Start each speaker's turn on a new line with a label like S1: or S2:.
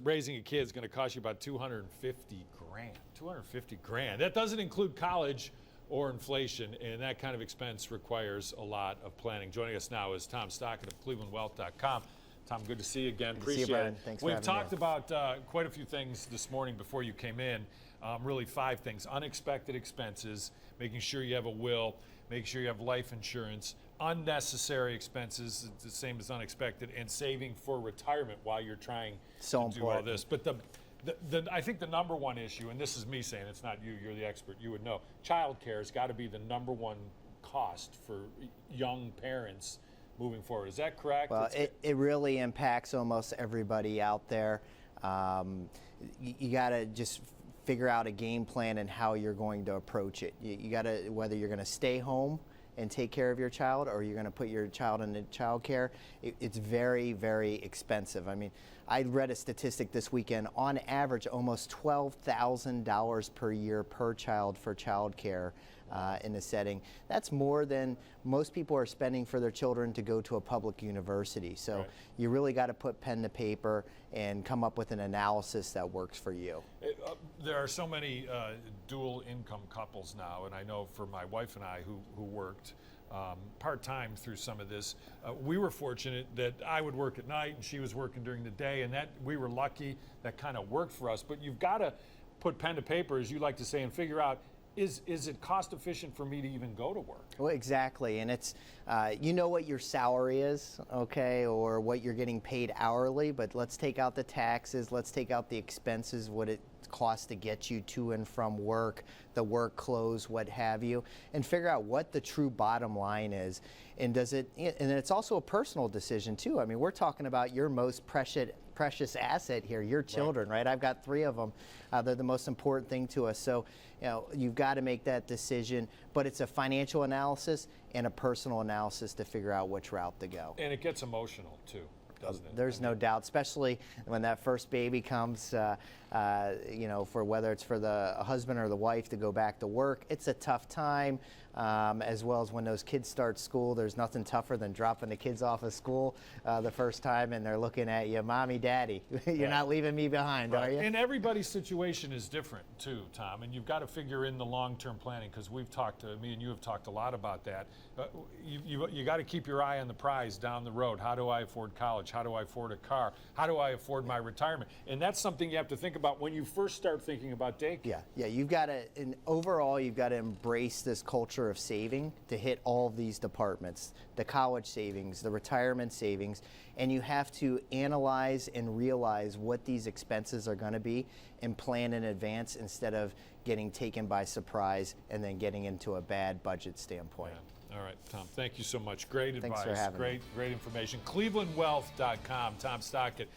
S1: Raising a kid is going to cost you about 250 grand. 250 grand. That doesn't include college or inflation, and that kind of expense requires a lot of planning. Joining us now is Tom Stockett of ClevelandWealth.com. Tom, good to see you again. Appreciate it.
S2: Thanks for having me.
S1: We've talked about quite a few things this morning before you came in. Really 5 things: unexpected expenses, making sure you have a will, making sure you have life insurance, unnecessary expenses, it's the same as unexpected, and saving for retirement while you're trying to do all this. But I think the number one issue, and this is me saying, it's not you, you're the expert, you would know, child care has got to be the number one cost for young parents moving forward. Is that correct?
S2: Well, it really impacts almost everybody out there. You got to just figure out a game plan and how you're going to approach it. You got to, whether you're going to stay home and take care of your child, or you're going to put your child into child care, it's very, very expensive. I mean, I read a statistic this weekend, on average, almost $12,000 per year per child for child care in the setting. That's more than most people are spending for their children to go to a public university. So right. You really got to put pen to paper and come up with an analysis that works for you.
S1: There are so many dual income couples now, and I know for my wife and I who worked part-time through some of this, we were fortunate that I would work at night and she was working during the day, and that we were lucky that kind of worked for us. But you've got to put pen to paper, as you like to say, and figure out, is it cost efficient for me to even go to work? Well,
S2: exactly, and it's you know what your salary is, okay, or what you're getting paid hourly, but let's take out the taxes, let's take out the expenses, what it costs to get you to and from work, the work clothes, what have you, and figure out what the true bottom line is. And does it, and it's also a personal decision too. I mean, we're talking about your most precious asset here, your children, right? I've got 3 of them. They're the most important thing to us. So, you know, you've got to make that decision, but it's a financial analysis and a personal analysis to figure out which route to go.
S1: And it gets emotional too, doesn't it?
S2: There's no doubt, especially when that first baby comes, you know, for whether it's for the husband or the wife to go back to work. It's a tough time, as well as when those kids start school. There's nothing tougher than dropping the kids off of school the first time and they're looking at you, Mommy, Daddy, you're not leaving me behind, are you?
S1: And everybody's situation is different too, Tom, and you've got to figure in the long-term planning, because we've talked, me and you have talked a lot about that. You got to keep your eye on the prize down the road. How do I afford college? How do I afford a car? How do I afford my retirement? And that's something you have to think about when you first start thinking about daycare.
S2: Yeah, you've got to, and overall, you've got to embrace this culture of saving to hit all of these departments, the college savings, the retirement savings, and you have to analyze and realize what these expenses are going to be and plan in advance instead of getting taken by surprise and then getting into a bad budget standpoint.
S1: Yeah. All right, Tom, thank you so much. Great advice.
S2: Thanks for having me.
S1: Great information. ClevelandWealth.com. Tom Stockett